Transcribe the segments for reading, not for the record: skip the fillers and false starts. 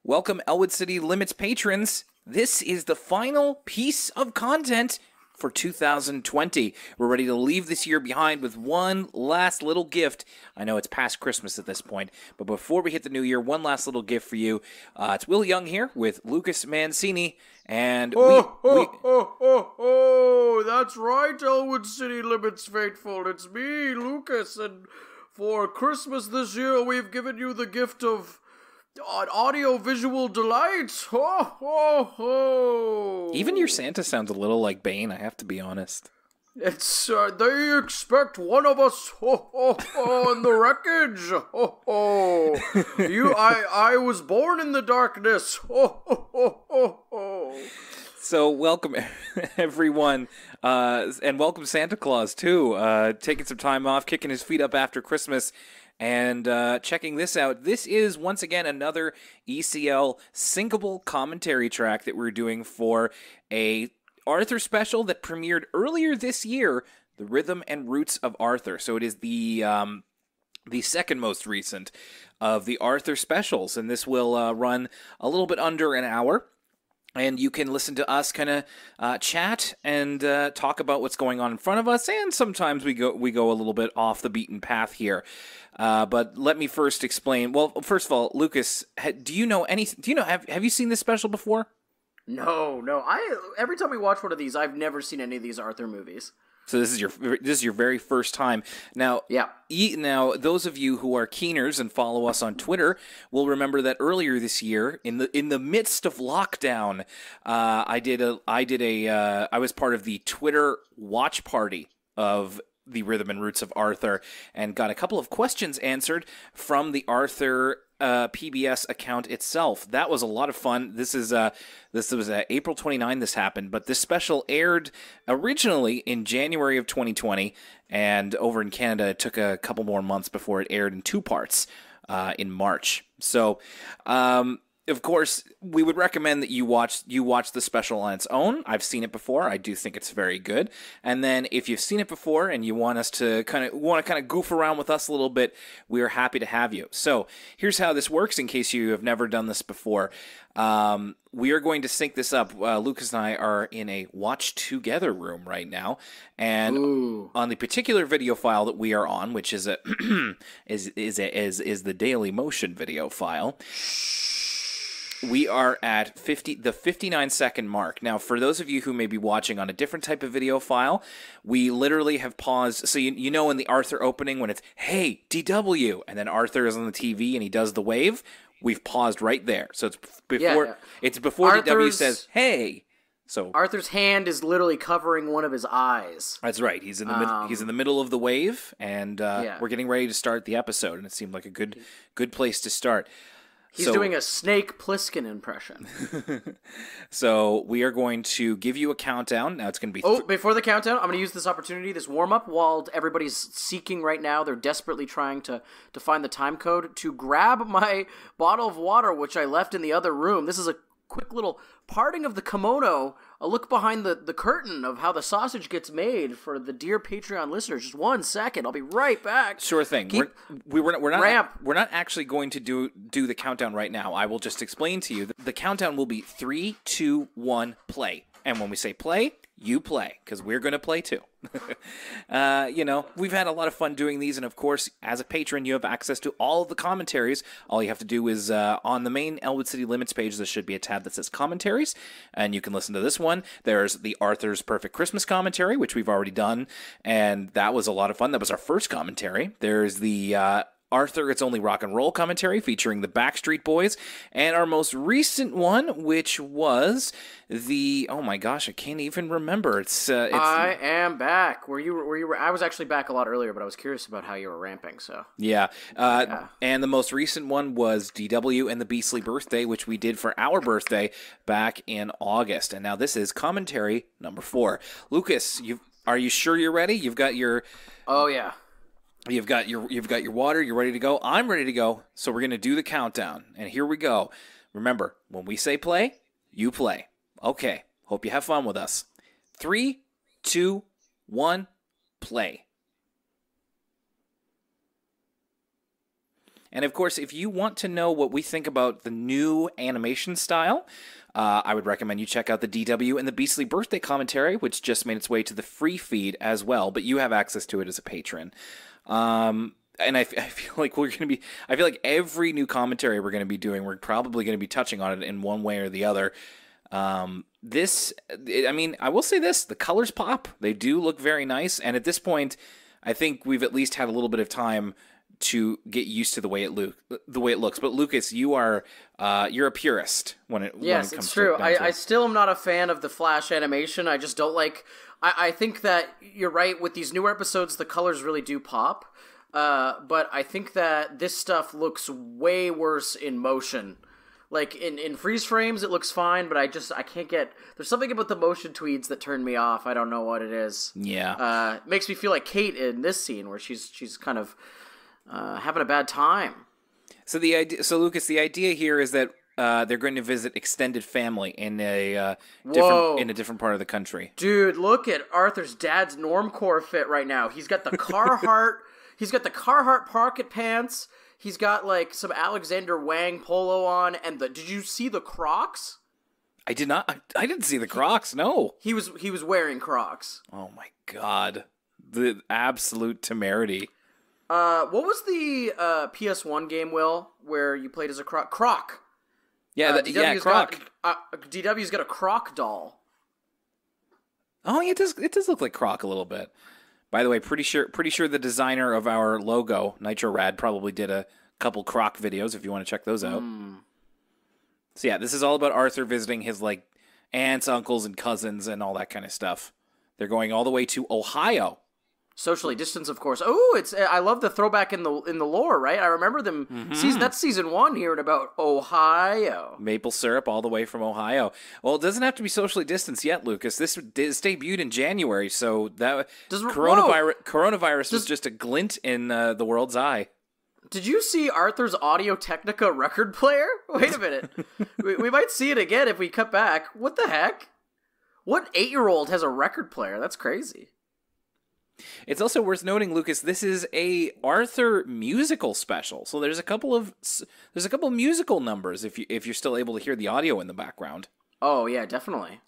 Welcome, Elwood City Limits patrons. This is the final piece of content for 2020. We're ready to leave this year behind with one last little gift. I know it's past Christmas at this point, but before we hit the new year, one last little gift for you. It's Will Young here with Lucas Mancini, and that's right, Elwood City Limits faithful. It's me, Lucas, and for Christmas this year, we've given you the gift of audio-visual delights. Ho, ho, ho. Even your Santa sounds a little like Bane, I have to be honest. It's, they expect one of us, ho, ho, ho, in the wreckage, ho, ho. I was born in the darkness, ho, ho, ho, ho, ho. So welcome, everyone, and welcome Santa Claus, too, taking some time off, kicking his feet up after Christmas, and checking this out. This is, once again, another ECL syncable commentary track that we're doing for a Arthur special that premiered earlier this year, The Rhythm and Roots of Arthur. So it is the second most recent of the Arthur specials, and this will run a little bit under an hour. And you can listen to us kind of chat and talk about what's going on in front of us, and sometimes we go a little bit off the beaten path here. But let me first explain. Well, first of all, Lucas, have you seen this special before? No. Every time we watch one of these, I've never seen any of these Arthur movies. So this is your very first time. Now, yeah. Now, those of you who are keeners and follow us on Twitter will remember that earlier this year, in the midst of lockdown, I was part of the Twitter watch party of The Rhythm and Roots of Arthur, and got a couple of questions answered from the Arthur PBS account itself. That was a lot of fun. This was April 29 this happened, but this special aired originally in January of 2020, and over in Canada it took a couple more months before it aired in two parts in March. So of course, we would recommend that you watch the special on its own. I've seen it before. I do think it's very good. And then if you've seen it before and you want us to kind of goof around with us a little bit, we are happy to have you. So here's how this works in case you have never done this before. We are going to sync this up. Lucas and I are in a watch together room right now, and on the particular video file that we are on, which is the Daily Motion video file, we are at the 59-second mark. Now, for those of you who may be watching on a different type of video file, we literally have paused. So you know in the Arthur opening when it's, hey, DW, and then Arthur is on the TV and he does the wave, we've paused right there. So it's before DW says, hey. So Arthur's hand is literally covering one of his eyes. That's right. He's in the middle of the wave, and we're getting ready to start the episode, and it seemed like a good place to start. He's doing a Snake Plissken impression. So we are going to give you a countdown. Now it's going to be... before the countdown, I'm going to use this opportunity, this warm-up, while everybody's seeking right now. They're desperately trying to find the time code to grab my bottle of water, which I left in the other room. This is a quick little parting of the kimono, a look behind the curtain of how the sausage gets made for the dear Patreon listeners. Just 1 second. I'll be right back. Sure thing. We're not actually going to do the countdown right now. I will just explain to you. The countdown will be 3, 2, 1, play. And when we say play, you play, because we're going to play too. We've had a lot of fun doing these, and of course, as a patron, you have access to all of the commentaries. All you have to do is, on the main Elwood City Limits page, there should be a tab that says commentaries, and you can listen to this one. There's the Arthur's Perfect Christmas commentary, which we've already done, and that was a lot of fun. That was our first commentary. There's the Arthur, It's Only Rock and Roll commentary featuring the Backstreet Boys, and our most recent one, which was oh my gosh, I can't even remember. I am back. Were you? I was actually back a lot earlier, but I was curious about how you were ramping. So yeah. And the most recent one was DW and the Beastly Birthday, which we did for our birthday back in August, and now this is commentary number 4. Lucas, are you sure you're ready? You've got your yeah. You've got your water. You're ready to go. I'm ready to go. So we're going to do the countdown. And here we go. Remember, when we say play, you play. Okay. Hope you have fun with us. 3, 2, 1, play. And of course, if you want to know what we think about the new animation style, I would recommend you check out the DW and the Beastly Birthday commentary, which just made its way to the free feed as well, but you have access to it as a patron. And I feel like I feel like every new commentary we're going to be doing, we're probably going to be touching on it in one way or the other. I will say this, the colors pop. They do look very nice. And at this point, I think we've at least had a little bit of time to get used to the way it looks. But Lucas, you're a purist when it comes to. Yes, it's true. I still am not a fan of the Flash animation. I just don't like. I think that you're right with these newer episodes. The colors really do pop. But I think that this stuff looks way worse in motion. Like, in freeze frames, it looks fine, but I can't get... There's something about the motion tweeds that turned me off. I don't know what it is. Yeah. It makes me feel like Kate in this scene, where she's kind of having a bad time. So Lucas, the idea here is that they're going to visit extended family in a different part of the country. Dude, look at Arthur's dad's normcore fit right now. He's got the Carhartt... He's got the Carhartt pocket pants. He's got like some Alexander Wang polo on, and did you see the Crocs? I did not. I didn't see the Crocs. No. He was wearing Crocs. Oh my god, the absolute temerity. What was the PS1 game, Will, where you played as a Croc? Yeah, Croc. DW's got a Croc doll. Oh, yeah, it does look like Croc a little bit. By the way, pretty sure the designer of our logo, Nitro Rad, probably did a couple Croc videos if you want to check those out. So yeah, this is all about Arthur visiting his like aunts, uncles, and cousins and all that kind of stuff. They're going all the way to Ohio. Socially distanced, of course. Oh, I love the throwback in the lore, right? I remember them. That's season 1 hearing about Ohio. Maple syrup all the way from Ohio. Well, it doesn't have to be socially distanced yet, Lucas. This debuted in January, so that coronavirus was just a glint in the world's eye. Did you see Arthur's Audio-Technica record player? Wait a minute. we might see it again if we cut back. What the heck? What 8-year-old has a record player? That's crazy. It's also worth noting, Lucas, this is a Arthur musical special. So there's a couple of musical numbers if you're still able to hear the audio in the background. Oh yeah, definitely.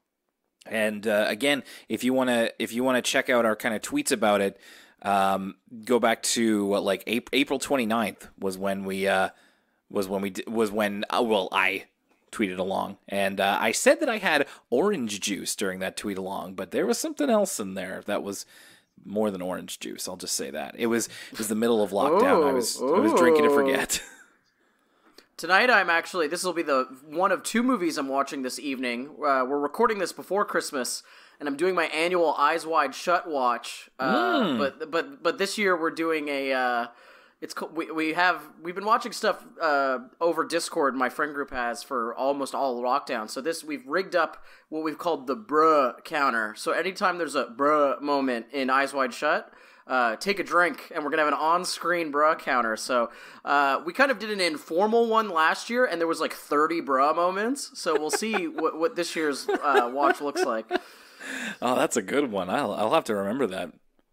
And again, if you want to check out our kind of tweets about it, go back to April 29th was when I tweeted along, and I said that I had orange juice during that tweet along, but there was something else in there that was more than orange juice. I'll just say that. It was the middle of lockdown. I was drinking to forget. Tonight this will be the one of 2 movies I'm watching this evening. We're recording this before Christmas, and I'm doing my annual Eyes Wide Shut watch. But this year we're doing a we've been watching stuff over Discord. My friend group has for almost all lockdown. So we've rigged up what we've called the bruh counter. So anytime there's a bruh moment in Eyes Wide Shut, take a drink, and we're gonna have an on-screen bruh counter. So we kind of did an informal one last year, and there was like 30 bruh moments. So we'll see what this year's watch looks like. Oh, that's a good one. I'll have to remember that.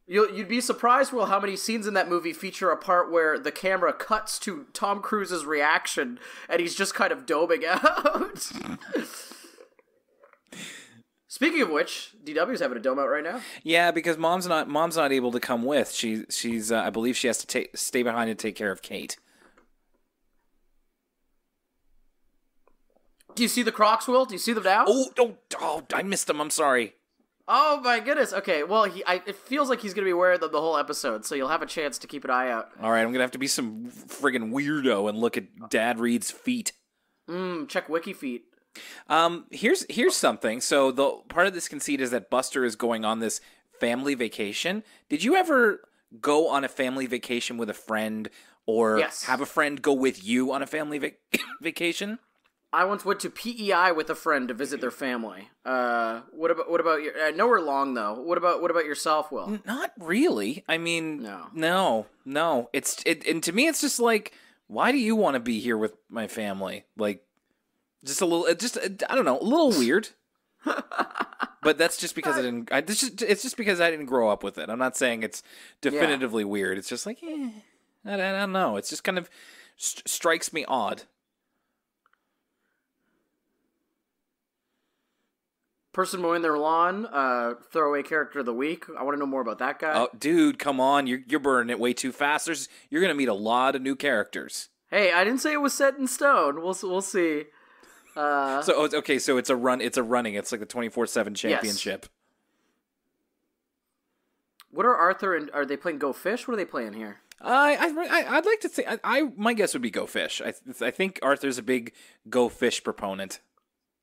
You'd be surprised, Will, how many scenes in that movie feature a part where the camera cuts to Tom Cruise's reaction, and he's just kind of doming out. Speaking of which, DW's having a dome out right now. Yeah, because mom's not able to come with. She's I believe she has to stay behind and take care of Kate. Do you see the Crocs, Will? Do you see them now? Oh, I missed them. I'm sorry. Oh my goodness. Okay, well, it feels like he's going to be wearing them the whole episode, so you'll have a chance to keep an eye out. All right, I'm going to have to be some friggin' weirdo and look at Dad Reed's feet. Check Wiki feet. Here's something. So the part of this conceit is that Buster is going on this family vacation. Did you ever go on a family vacation with a friend, or have a friend go with you on a family vacation? I once went to PEI with a friend to visit their family. What about your? I know we're long though. What about yourself, Will? Not really. I mean, no. And to me, it's just like, why do you want to be here with my family? Like, just a little. I don't know, a little weird. But that's just because it's just because I didn't grow up with it. I'm not saying it's definitively weird. It's just like, I don't know. It's just kind of strikes me odd. Person mowing their lawn, throwaway character of the week. I want to know more about that guy. Oh, dude, come on. You're burning it way too fast. You're going to meet a lot of new characters. Hey, I didn't say it was set in stone. We'll see. So it's a run. It's a running. It's like the 24/7 championship. Yes. What are Arthur and are they playing Go Fish? What are they playing here? I'd like to say my guess would be Go Fish. I think Arthur's a big Go Fish proponent.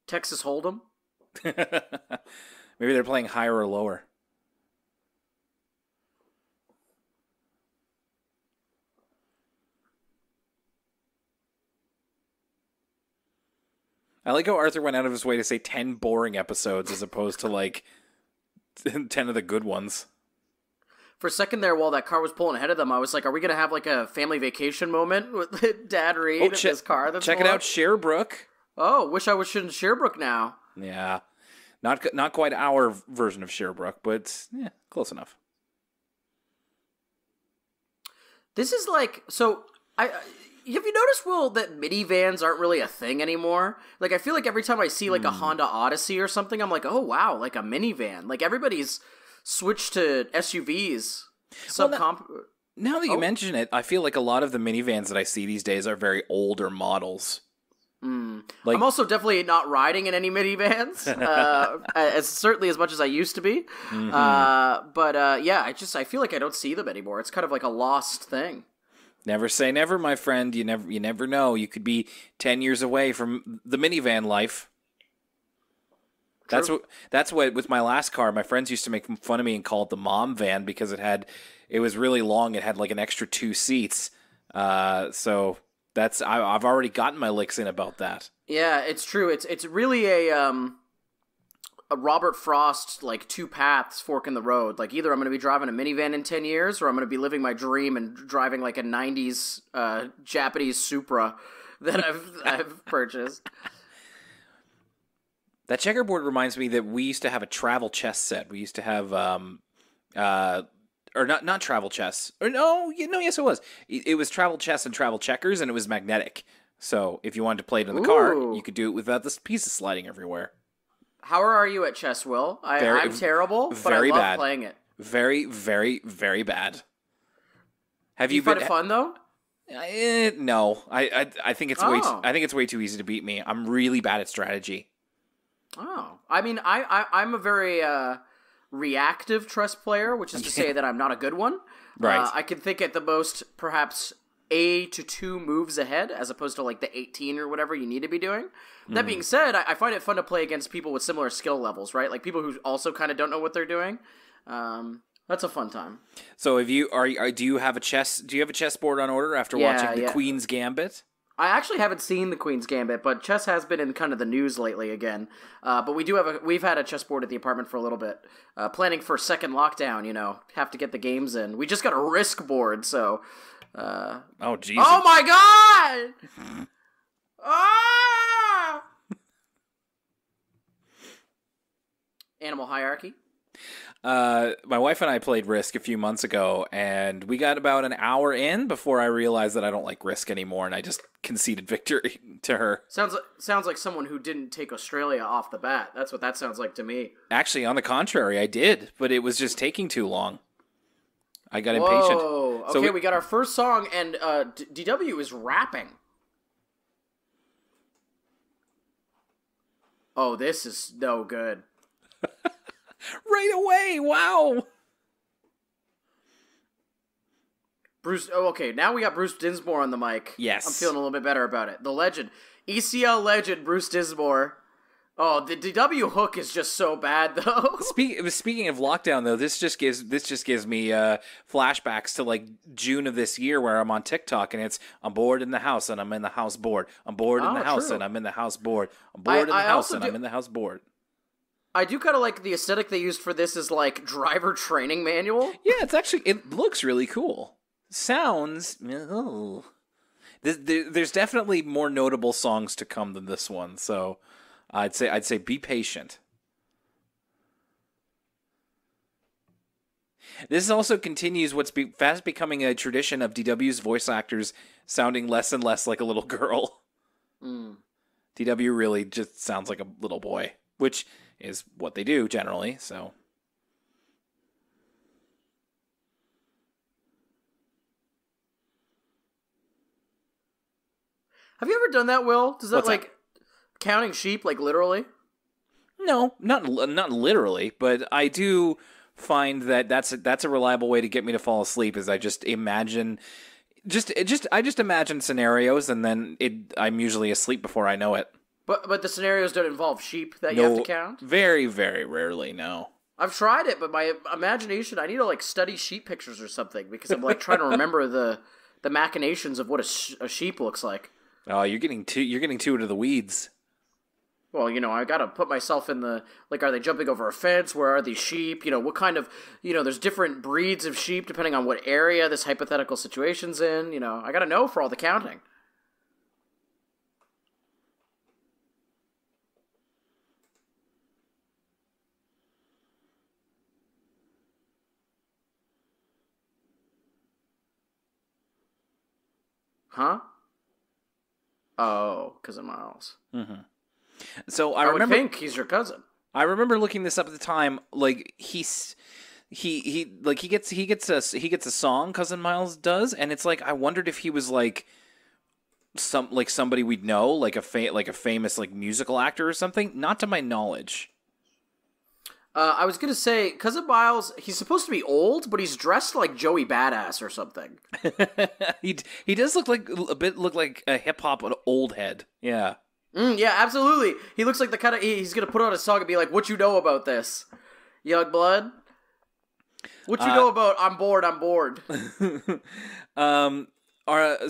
Texas Hold'em. Maybe they're playing higher or lower. I like how Arthur went out of his way to say 10 boring episodes as opposed to like 10 of the good ones. For a second there, while that car was pulling ahead of them, I was like, are we going to have like a family vacation moment with Dad Reed in this car? Check it out, Sherbrooke. Oh, wish I was in Sherbrooke now. Yeah. Not quite our version of Sherbrooke, but yeah, close enough. This is like, so have you noticed, Will, that minivans aren't really a thing anymore? Like, I feel like every time I see like a Honda Odyssey or something, I'm like, oh wow, like a minivan. Like everybody's switched to SUVs. Now that you mention it, I feel like a lot of the minivans that I see these days are very older models. Like, I'm also definitely not riding in any minivans, certainly as much as I used to be. But yeah, I feel like I don't see them anymore. It's kind of like a lost thing. Never say never, my friend. You never know. You could be 10 years away from the minivan life. True. That's what with my last car, my friends used to make fun of me and call it the mom van because it was really long. It had like an extra 2 seats. So I've already gotten my licks in about that. Yeah, it's true. It's really a Robert Frost, like 2 paths fork in the road. Like either I'm going to be driving a minivan in 10 years or I'm going to be living my dream and driving like a 90s Japanese Supra that I've purchased. That checkerboard reminds me that we used to have a travel chess set. We used to have or not travel chess. Or yes it was. It was travel chess and travel checkers, and it was magnetic. So if you wanted to play it in the car, you could do it without this pieces sliding everywhere. How are you at chess, Will? I'm terrible, but I love playing it. Very, very, very bad. Have you find it fun though? No, I think it's way too easy to beat me. I'm really bad at strategy. Oh, I mean, I'm a very reactive chess player, which is to say that I'm not a good one. Right. I can think at the most perhaps a to 2 moves ahead, as opposed to like the 18 or whatever you need to be doing. That being said, I find it fun to play against people with similar skill levels, right? Like people who also kind of don't know what they're doing. That's a fun time. So, do you have a chessboard on order after watching the Queen's Gambit? I actually haven't seen the Queen's Gambit, but chess has been in kind of the news lately again. But we've had a chessboard at the apartment for a little bit. Planning for second lockdown, have to get the games in. We just got a Risk board, so. Oh Jesus! Oh my God! Ah! Animal Hierarchy. My wife and I played Risk a few months ago, and we got about an hour in before I realized that I don't like Risk anymore, and I just conceded victory to her. Sounds like someone who didn't take Australia off the bat. That's what that sounds like to me. Actually, on the contrary, I did, but it was just taking too long. I got impatient. Okay, we got our first song, and DW is rapping. Oh, this is no good. Right away, wow. Bruce, okay, now we got Bruce Dinsmore on the mic. Yes. I'm feeling a little bit better about it. The legend. ECL legend, Bruce Dinsmore. Oh, the DW hook is just so bad, though. Speaking of lockdown, though, this just gives me flashbacks to like June of this year, where I'm on TikTok and it's I'm bored in the house and I'm in the house bored. I'm bored in the house and I'm in the house bored. I'm bored in the house and I'm in the house bored. I do kind of like the aesthetic they used for this is like driver training manual. Yeah, it looks really cool. Sounds. Oh. There's definitely more notable songs to come than this one, so. I'd say be patient. This also continues what's fast becoming a tradition of DW's voice actors sounding less and less like a little girl. Mm. DW really just sounds like a little boy, which is what they do generally, so... Have you ever done that, Will? Does that, What's like, that? counting sheep, like, literally? No, not literally, but I do find that that's a reliable way to get me to fall asleep. Is I just imagine, I just imagine scenarios, and then I'm usually asleep before I know it. But the scenarios don't involve sheep that you have to count? Very, very rarely, no. I've tried it, but my imagination, I need to, like, study sheep pictures or something, because I'm, like, trying to remember the machinations of what a sheep looks like. Oh, you're getting too into the weeds. Well, I gotta put myself in the, like, are they jumping over a fence? Where are these sheep? What kind of, there's different breeds of sheep depending on what area this hypothetical situation's in. I gotta know for all the counting. Huh? Oh, cousin Miles. Mm-hmm. So I would think he's your cousin. I remember looking this up at the time. Like he gets a song. Cousin Miles does, and it's like I wondered if he was like somebody we'd know, like a famous like musical actor or something. Not to my knowledge. I was gonna say, cousin Miles. He's supposed to be old, but he's dressed like Joey Badass or something. he does look like a hip hop old head. Yeah. Yeah, absolutely. He looks like the kind of he's gonna put on a song and be like, "What you know about this, young blood? What you know about I'm bored."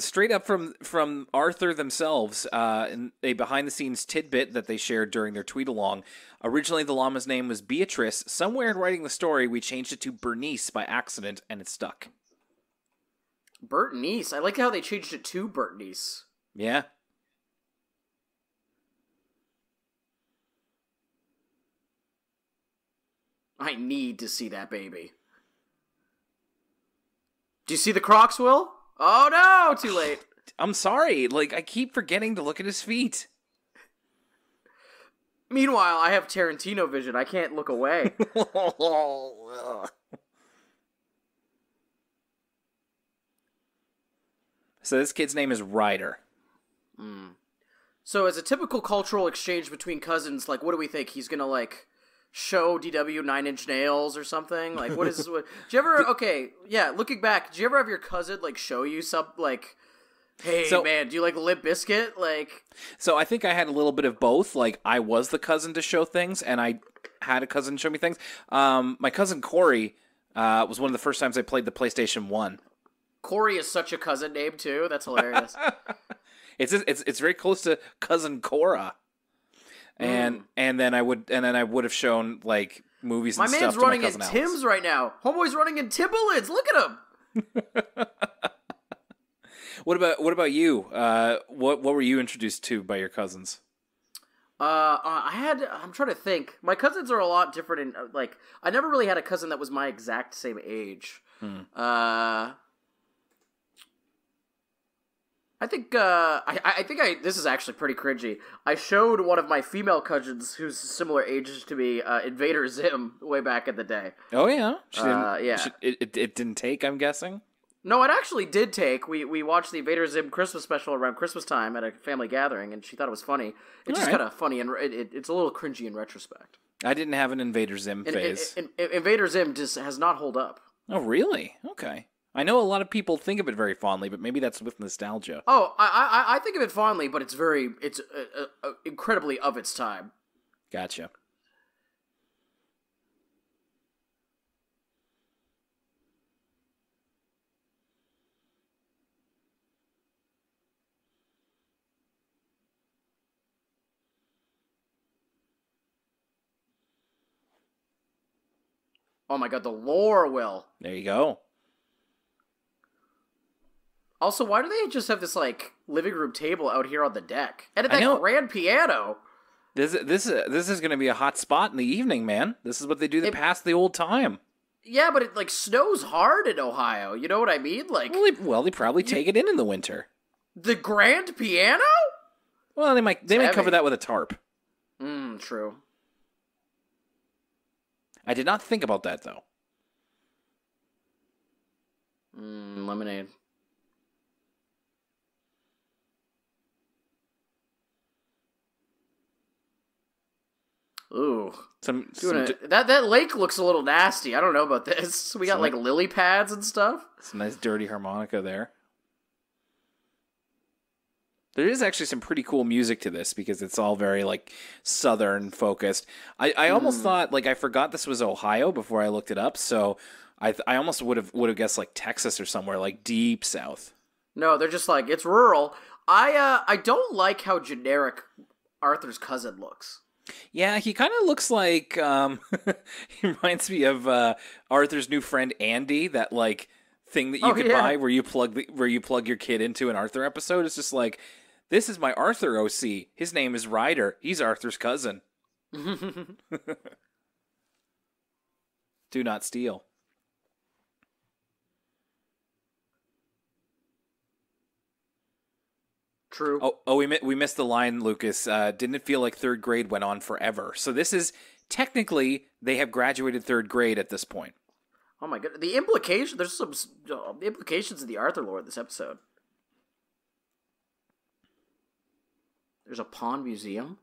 Straight up from Arthur themselves, in a behind the scenes tidbit that they shared during their tweet along. Originally, the llama's name was Beatrice. Somewhere in writing the story, we changed it to Bernice by accident, and it stuck. Bernice. I like how they changed it to Bernice. Yeah. I need to see that baby. Do you see the Crocs, Will? Oh no, too late. I'm sorry. Like, I keep forgetting to look at his feet. Meanwhile, I have Tarantino vision. I can't look away. So this kid's name is Ryder. So as a typical cultural exchange between cousins, like, what do we think? He's gonna, like, show DW 9 Inch Nails or something? Like, what is... did you ever... Okay, yeah, looking back, did you ever have your cousin, like, show you some, like... Hey, man, do you like Limp Bizkit? Like... So I think I had a little bit of both. Like, I was the cousin to show things, and I had a cousin show me things. My cousin Corey was one of the first times I played the PlayStation 1. Corey is such a cousin name, too. That's hilarious. It's very close to Cousin Cora. And then I would have shown like movies and stuff to my cousin Alex. My man's running in Tim's right now. Homeboy's running in Timberlands. Look at him. What about you? What were you introduced to by your cousins? I'm trying to think. My cousins are a lot different in like I never really had a cousin that was my exact same age. I think this is actually pretty cringy. I showed one of my female cousins who's similar ages to me, Invader Zim, way back in the day. Oh yeah, yeah. It didn't take, I'm guessing. No, it actually did take. We watched the Invader Zim Christmas special around Christmas time at a family gathering, and she thought it was funny. It's just kind of funny, and it's a little cringy in retrospect. I didn't have an Invader Zim phase. Invader Zim just has not held up. Oh really? Okay. I know a lot of people think of it very fondly, but maybe that's with nostalgia. Oh, I think of it fondly, but it's incredibly of its time. Gotcha. Oh my god, the lore, Will. There you go. Also, why do they just have this, like, living room table out here on the deck? And that grand piano! This is going to be a hot spot in the evening, man. This is what they do to pass the old time. Yeah, but it, like, snows hard in Ohio. You know what I mean? Like, Well, they probably take it in the winter. the grand piano? Well, they might cover that with a tarp. True. I did not think about that, though. Lemonade. Ooh. That lake looks a little nasty. I don't know about this. We got like lily pads and stuff. It's a nice dirty harmonica there. There is actually some pretty cool music to this because it's all very like southern focused. I almost thought like I forgot this was Ohio before I looked it up, so I almost would have guessed like Texas or somewhere like deep south. No, they're just like it's rural. I don't like how generic Arthur's cousin looks. Yeah, he kind of looks like he reminds me of Arthur's new friend Andy, that like thing that you could buy where you plug your kid into an Arthur episode. It's just like, this is my Arthur OC. His name is Ryder. He's Arthur's cousin. Do not steal. True. Oh, we missed the line, Lucas. Didn't it feel like third grade went on forever? So this is technically they have graduated third grade at this point. Oh my god! There's some implications of the Arthur lore in this episode. There's a pawn museum.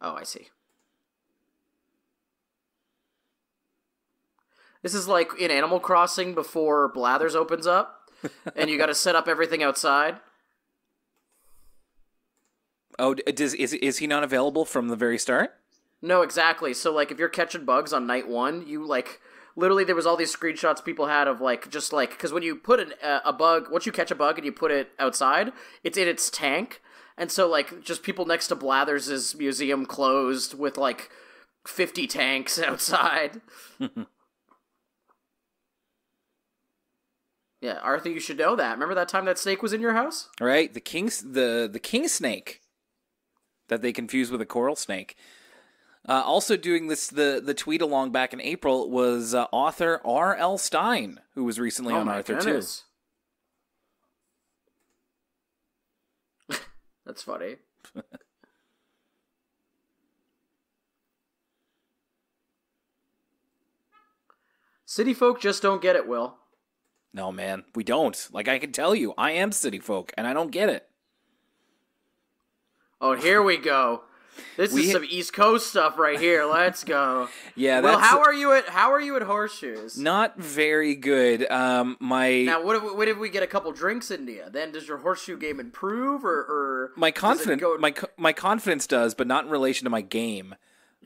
Oh, I see. This is like in Animal Crossing before Blathers opens up, and you got to set up everything outside. Oh, is he not available from the very start? No, exactly. So, like, if you're catching bugs on night one, you, like, literally there was all these screenshots people had of, like, just, like, because when you put a bug, once you catch a bug and you put it outside, it's in its tank. And so, like, just people next to Blathers' museum closed with, like, 50 tanks outside. Yeah, Arthur, you should know that. Remember that time that snake was in your house? All right, the king snake that they confused with a coral snake. Also doing this, the tweet along back in April was author R.L. Stine, who was recently on Arthur too. That's funny. City folk just don't get it, Will. No, man, we don't. Like, I can tell you, I am city folk, and I don't get it. Oh, here we go. This is some East Coast stuff right here. Let's go. Yeah. Well, how are you at Horseshoes? Not very good. Now, what if we get a couple drinks into you? Then does your horseshoe game improve, or my confidence? My confidence does, but not in relation to my game.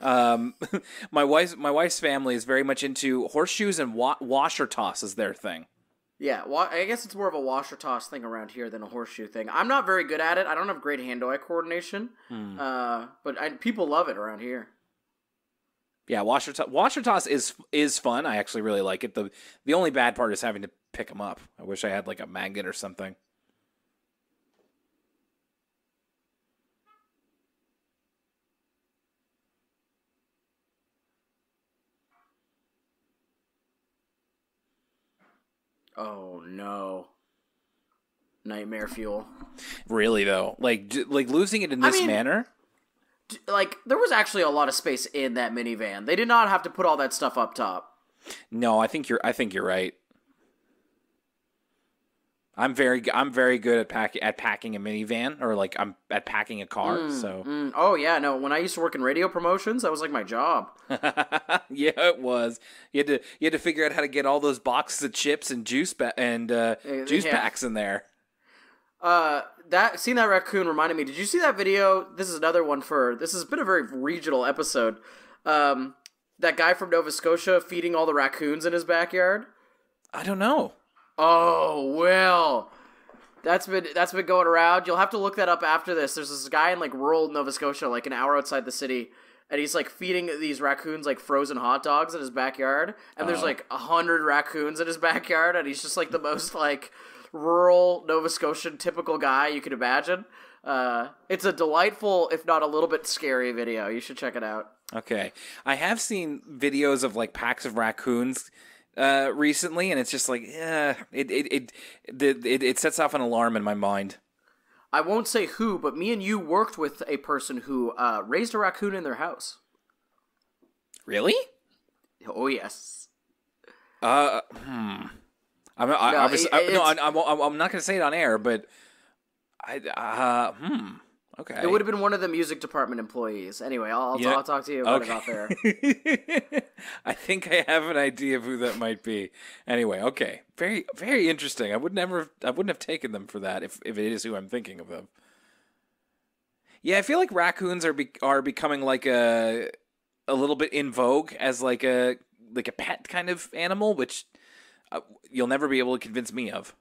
My wife's family is very much into horseshoes and washer toss is their thing. Yeah, I guess it's more of a wash or toss thing around here than a horseshoe thing. I'm not very good at it. I don't have great hand-eye coordination, but people love it around here. Yeah, washer toss is fun. I actually really like it. The only bad part is having to pick them up. I wish I had like a magnet or something. Oh no. Nightmare fuel. Really though? Like losing it in this manner? Like, there was actually a lot of space in that minivan. They did not have to put all that stuff up top. No, I think you're right. I'm very good at packing a minivan, or like I'm at packing a car. Oh yeah, no. When I used to work in radio promotions, that was like my job. Yeah, it was. You had to figure out how to get all those boxes of chips and juice packs in there. Seeing that raccoon reminded me. Did you see that video? This is another one this has been a very regional episode. That guy from Nova Scotia feeding all the raccoons in his backyard. I don't know. Oh, Will. That's been going around. You'll have to look that up after this. There's this guy in like rural Nova Scotia, like an hour outside the city, and he's like feeding these raccoons like frozen hot dogs in his backyard. And there's like 100 raccoons in his backyard, and he's just like the most like rural Nova Scotian typical guy you could imagine. It's a delightful, if not a little bit scary video. You should check it out. Okay. I have seen videos of like packs of raccoons recently, and it's just like, it sets off an alarm in my mind. I won't say who, but me and you worked with a person who raised a raccoon in their house. Really? Oh yes. I'm not going to say it on air, but okay. It would have been one of the music department employees. Anyway, I'll talk to you about it off air. I think I have an idea of who that might be. Anyway, okay. Very, very interesting. I wouldn't have taken them for that if it is who I'm thinking of them. Yeah, I feel like raccoons are becoming like a little bit in vogue as like a pet kind of animal, which you'll never be able to convince me of.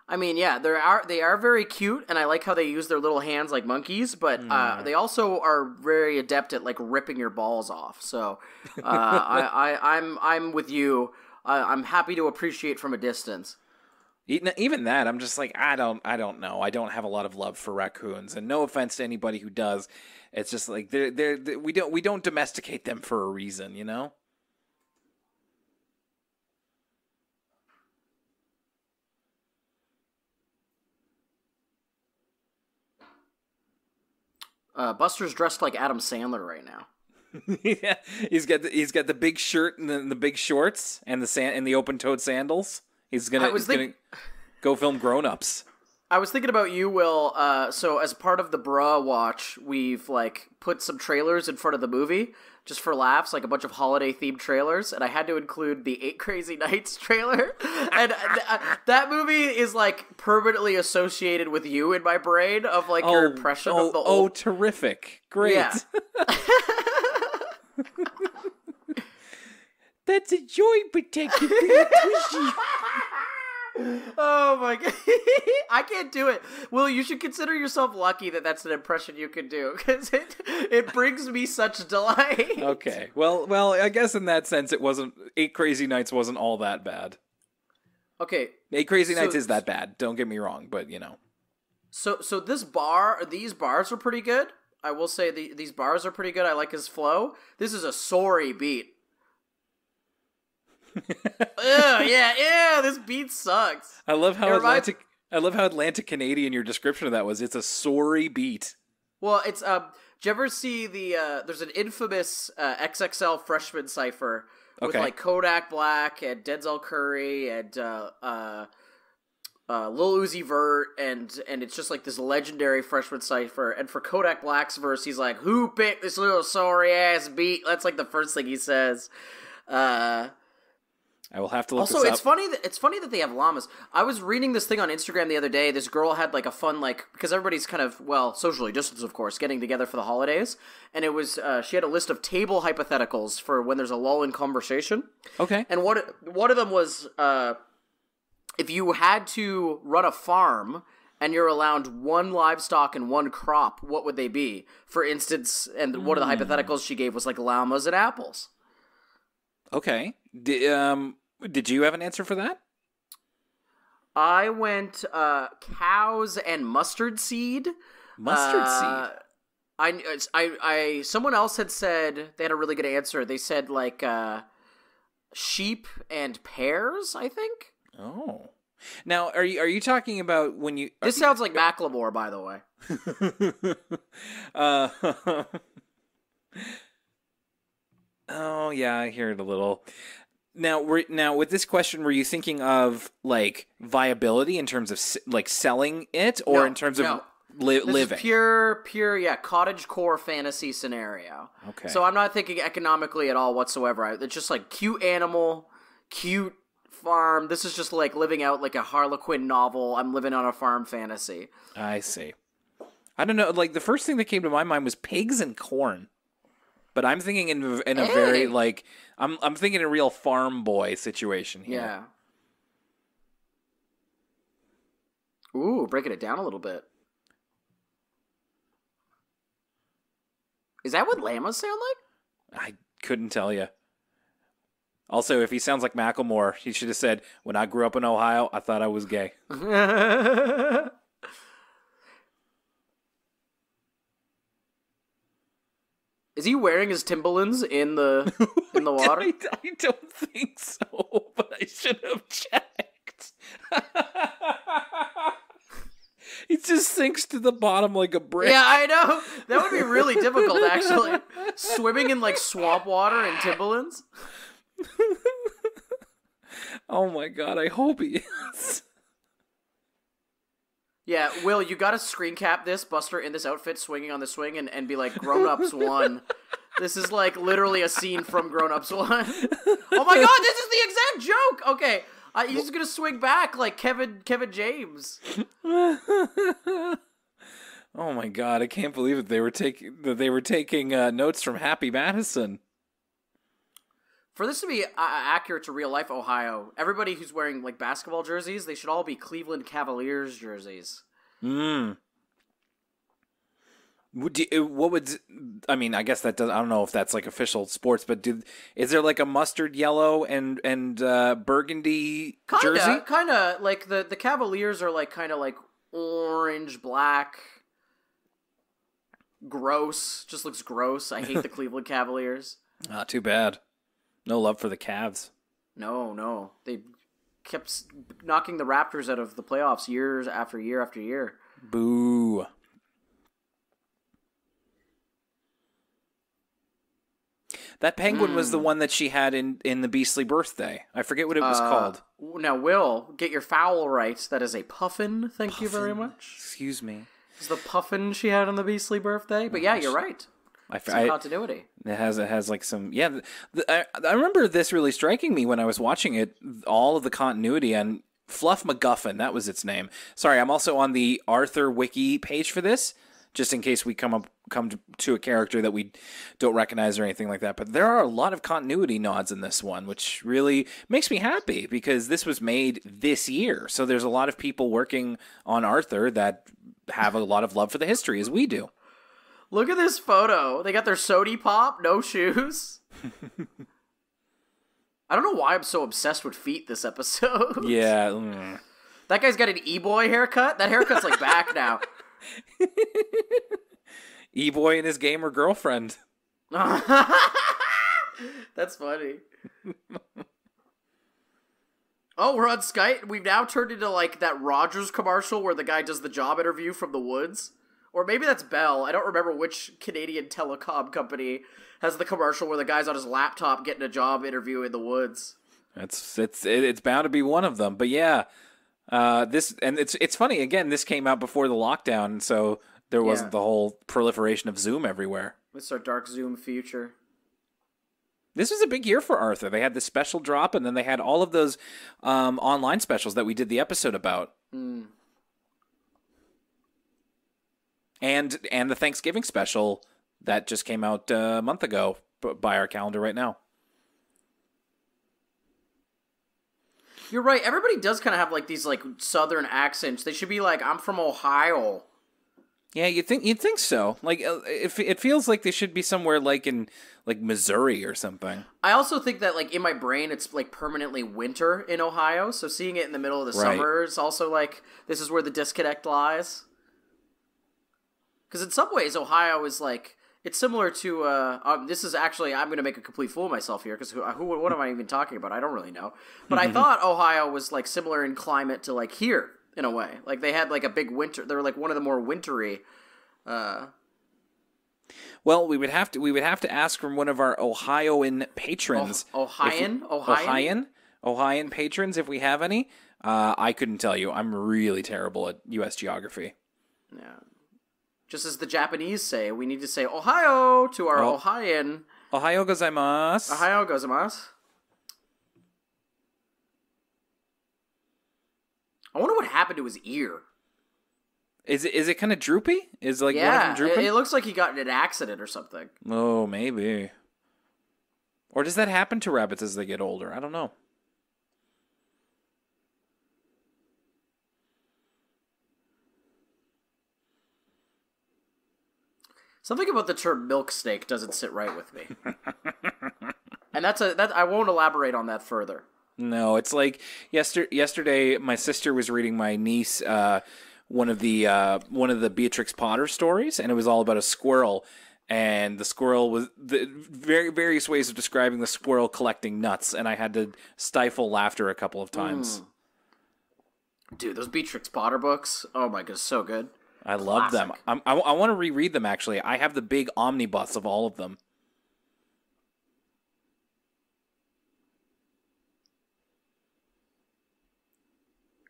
I mean, yeah, they are very cute, and I like how they use their little hands like monkeys. But they also are very adept at like ripping your balls off. So I'm with you. I'm happy to appreciate from a distance. Even that, I'm just like, I don't know. I don't have a lot of love for raccoons, and no offense to anybody who does. It's just like we don't domesticate them for a reason, you know. Buster's dressed like Adam Sandler right now. Yeah, he's got the big shirt and the big shorts and the open-toed sandals. He's gonna go film Grown Ups. I was thinking about you, Will. So as part of the Bruh Watch, we've like put some trailers in front of the movie just for laughs, like a bunch of holiday-themed trailers, and I had to include the 8 Crazy Nights trailer. And that movie is like permanently associated with you in my brain of like your impression of the old... Oh, terrific. Great. Yeah. That's a joy protector for your tushy. Oh my god. I can't do it. Will, you should consider yourself lucky that that's an impression you can do, because it brings me such delight. Okay. Well, I guess in that sense it wasn't... 8 Crazy Nights wasn't all that bad. Okay. 8 Crazy Nights is that bad. Don't get me wrong, but you know. So these bars are pretty good. I will say these bars are pretty good. I like his flow. This is a sorry beat. This beat sucks. I love how Atlantic Canadian your description of that was. It's a sorry beat. Well, it's did you ever see there's an infamous XXL freshman cipher with like Kodak Black and Denzel Curry and Lil Uzi Vert and it's just like this legendary freshman cipher. And for Kodak Black's verse, he's like, "Who picked this little sorry ass beat?" That's like the first thing he says. I will have to look also, this up. it's funny that they have llamas. I was reading this thing on Instagram the other day. This girl had like a fun, like, because everybody's kind of, well, socially distanced, of course, getting together for the holidays. And it was, she had a list of table hypotheticals for when there's a lull in conversation. Okay. And one of them was, if you had to run a farm and you're allowed one livestock and one crop, what would they be? For instance, and one of the hypotheticals she gave was like llamas and apples. Okay. Did you have an answer for that? I went cows and mustard seed. Mustard seed. I someone else had said they had a really good answer. They said like sheep and pears, I think. Oh. Now, are you talking about when you... This sounds like Macklemore, by the way. Oh, yeah, I hear it a little. Now, with this question, were you thinking of like viability in terms of like selling it, or in terms of living? This is pure, cottage core fantasy scenario. Okay. So I'm not thinking economically at all whatsoever. It's just like cute animal, cute farm. This is just like living out like a Harlequin novel. I'm living on a farm fantasy. I see. I don't know. Like the first thing that came to my mind was pigs and corn. But I'm thinking in a very, like, I'm thinking a real farm boy situation here. Yeah. Ooh, breaking it down a little bit. Is that what llamas sound like? I couldn't tell you. Also, if he sounds like Macklemore, he should have said, "When I grew up in Ohio, I thought I was gay." Is he wearing his Timberlands in the water? I don't think so, but I should have checked. He just sinks to the bottom like a brick. Yeah, I know. That would be really difficult, actually. Swimming in, like, swamp water in Timberlands. Oh my god, I hope he is. Yeah, Will, you gotta screen cap this, Buster in this outfit swinging on the swing, and be like, Grown Ups 1. This is, like, literally a scene from Grown Ups 1. Oh my god, this is the exact joke! Okay, he's gonna swing back like Kevin James. Oh my god, I can't believe that they were taking notes from Happy Madison. For this to be accurate to real life Ohio, everybody who's wearing like basketball jerseys, they should all be Cleveland Cavaliers jerseys. What would I mean? I guess that does. I don't know if that's like official sports, but is there like a mustard yellow and burgundy jersey? Kind of like the Cavaliers are like kind of like orange, black, gross. Just looks gross. I hate the Cleveland Cavaliers. Ah, too bad. No love for the Cavs. No. They kept knocking the Raptors out of the playoffs years after year after year. Boo. That penguin was the one that she had in the Beastly Birthday. I forget what it was called. Now, Will, get your foul right. That is a puffin. Thank you very much. Excuse me. It's the puffin she had on the Beastly Birthday. But yeah, you're right. Some continuity. It has like some I remember this really striking me when I was watching it. All of the continuity on Fluff MacGuffin, that was its name. Sorry, I'm also on the Arthur Wiki page for this, just in case we come to a character that we don't recognize or anything like that. But there are a lot of continuity nods in this one, which really makes me happy because this was made this year. So there's a lot of people working on Arthur that have a lot of love for the history as we do. Look at this photo. They got their sody pop, no shoes. I don't know why I'm so obsessed with feet this episode. Yeah. That guy's got an E-boy haircut. That haircut's like back now. E-boy and his gamer girlfriend. That's funny. Oh, we're on Skype. We've now turned into like that Rogers commercial where the guy does the job interview from the woods. Or maybe that's Bell. I don't remember which Canadian telecom company has the commercial where the guy's on his laptop getting a job interview in the woods. It's bound to be one of them. But yeah, it's funny. Again, this came out before the lockdown, so there wasn't the whole proliferation of Zoom everywhere. It's our dark Zoom future. This was a big year for Arthur. They had the special drop, and then they had all of those online specials that we did the episode about. And the Thanksgiving special that just came out a month ago by our calendar right now. You're right. Everybody does kind of have like these like southern accents. They should be like, I'm from Ohio. Yeah, you'd think so. Like it feels like they should be somewhere like in like Missouri or something. I also think that like in my brain it's like permanently winter in Ohio. So seeing it in the middle of the summer is also like this is where the disconnect lies. Because in some ways, Ohio is like, it's similar to, this is actually, I'm going to make a complete fool of myself here, because what am I even talking about? I don't really know. But I thought Ohio was like similar in climate to like here, in a way. Like they had like a big winter, they were like one of the more wintry. Well, we would have to ask from one of our Ohioan patrons. Ohioan patrons, if we have any. I couldn't tell you. I'm really terrible at U.S. geography. Yeah. Just as the Japanese say, we need to say Ohio to our Ohioan. Ohio gozaimasu. Ohio gozaimasu. I wonder what happened to his ear. Is it kind of droopy? Is like one of them drooping? It looks like he got in an accident or something. Oh, maybe. Or does that happen to rabbits as they get older? I don't know. Something about the term milk steak doesn't sit right with me. And that I won't elaborate on that further. No, it's like yesterday my sister was reading my niece one of the Beatrix Potter stories, and it was all about a squirrel. and the squirrel was the various ways of describing the squirrel collecting nuts, and I had to stifle laughter a couple of times. Dude, those Beatrix Potter books, oh my god, so good. I love them. I want to reread them, actually. I have the big omnibus of all of them.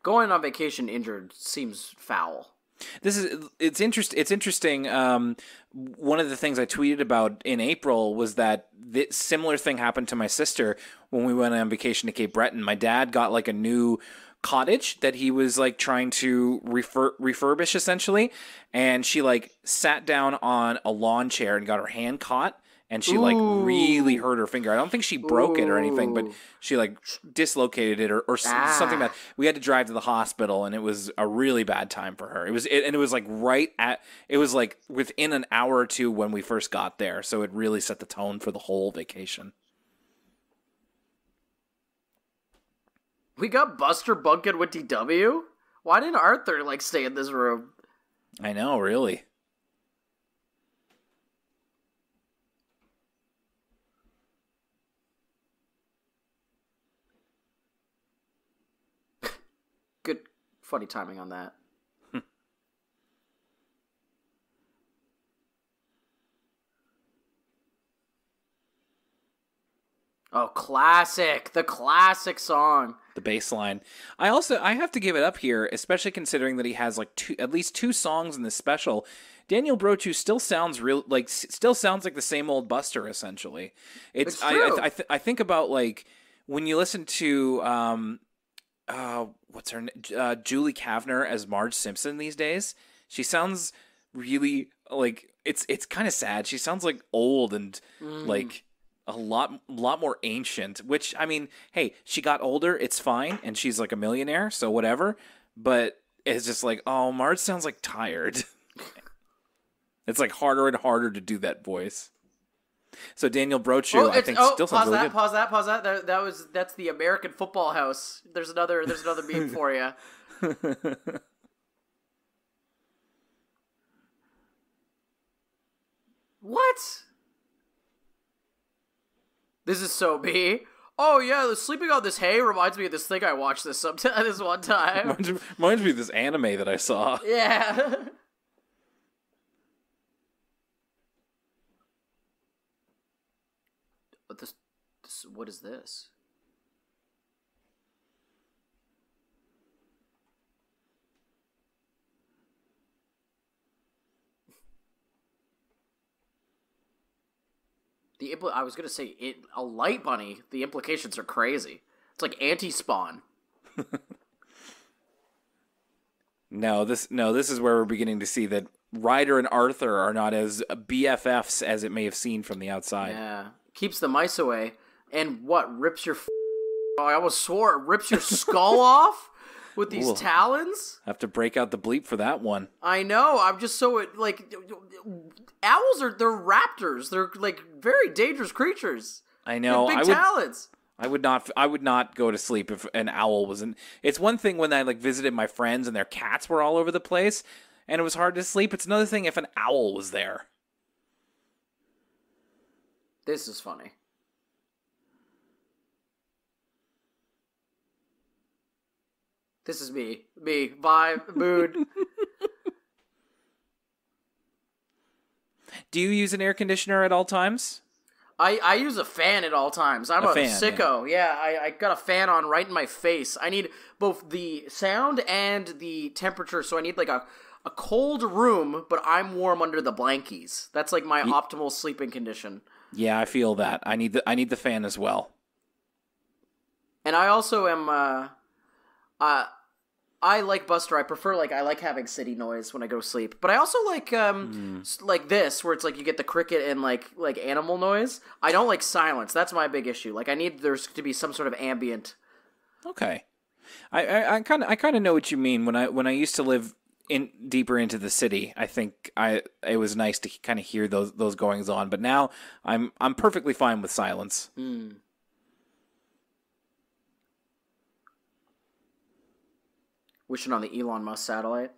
Going on vacation injured seems foul. It's interesting. One of the things I tweeted about in April was that this similar thing happened to my sister when we went on vacation to Cape Breton. My dad got like a new cottage that he was like trying to refurbish essentially, and she like sat down on a lawn chair and got her hand caught, and she like really hurt her finger. I don't think she broke it or anything, but she like dislocated it or something bad. We had to drive to the hospital, and it was a really bad time for her. It was like within an hour or two when we first got there, so it really set the tone for the whole vacation. We got Buster bunking with DW? Why didn't Arthur, like, stay in this room? I know, really. Good, funny timing on that. Oh, classic. The classic song. The bass line. I have to give it up here, especially considering that he has like at least two songs in this special. Daniel Brochu still sounds like the same old Buster, essentially. It's true. I think about like when you listen to what's her name? Julie Kavner as Marge Simpson these days. She sounds really like it's kind of sad. She sounds like old and like a lot more ancient, which, I mean, hey, she got older, it's fine, and she's like a millionaire, so whatever, but it's just like, oh, Marge sounds like tired. It's like harder and harder to do that voice. So Daniel Brochu, I think, still sounds really good. Pause that. That's the American Football House. There's another meme for you. What? This is so me. Oh yeah, sleeping on this hay reminds me of this thing I watched this one time. Reminds me of this anime that I saw. Yeah. But this, what is this? I was gonna say a light bunny. The implications are crazy. It's like anti-Spawn. No, this is where we're beginning to see that Ryder and Arthur are not as BFFs as it may have seemed from the outside. Yeah, keeps the mice away, and rips your? Oh, I almost swore it rips your skull off with these talons. Have to break out the bleep for that one. I know. I'm just so like. Owls they're raptors. They're like very dangerous creatures. I know. Big talons. I would not go to sleep if an owl was in. It's one thing when I like visited my friends and their cats were all over the place and it was hard to sleep. It's another thing if an owl was there. This is funny. This is me. Vibe, mood. Do you use an air conditioner at all times? I use a fan at all times. I'm a sicko. Yeah, I got a fan on right in my face. I need both the sound and the temperature, so I need like a cold room, but I'm warm under the blankies. That's like my optimal sleeping condition. Yeah, I feel that. I need the fan as well. And I also am I like Buster. I prefer I like having city noise when I go to sleep. But I also like like this where it's like you get the cricket and like animal noise. I don't like silence. That's my big issue. Like I need there to be some sort of ambient. Okay. I kind of know what you mean. When I used to live deeper into the city, I think it was nice to kind of hear those goings on. But now I'm perfectly fine with silence. Wishing on the Elon Musk satellite.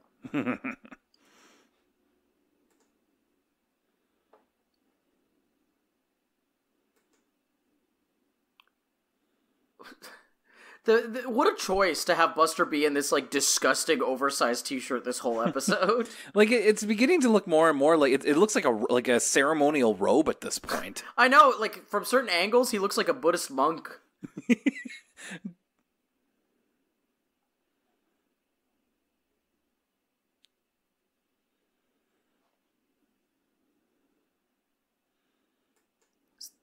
What a choice to have Buster be in this like disgusting oversized T-shirt this whole episode. Like it's beginning to look more and more like it looks like a ceremonial robe at this point. I know, like from certain angles, he looks like a Buddhist monk.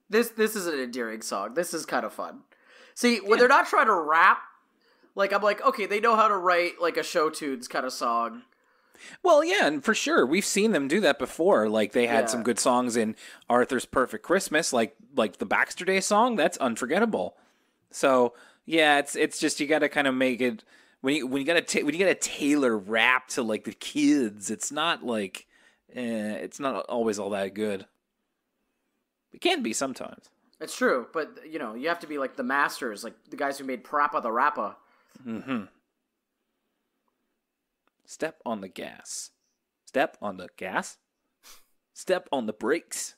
This is an endearing song. This is kind of fun. See, when they're not trying to rap, like I'm like, okay, they know how to write like a show tunes kind of song. Well, yeah, and for sure, we've seen them do that before. Like they had some good songs in Arthur's Perfect Christmas, like the Baxter Day song. That's unforgettable. So yeah, it's just you got to kind of make it when you got to tailor rap to like the kids. It's not like it's not always all that good. It can be sometimes. It's true, but you know you have to be like the masters, like the guys who made Parappa the Rappa. Mm-hmm. Step on the gas. Step on the gas. Step on the brakes.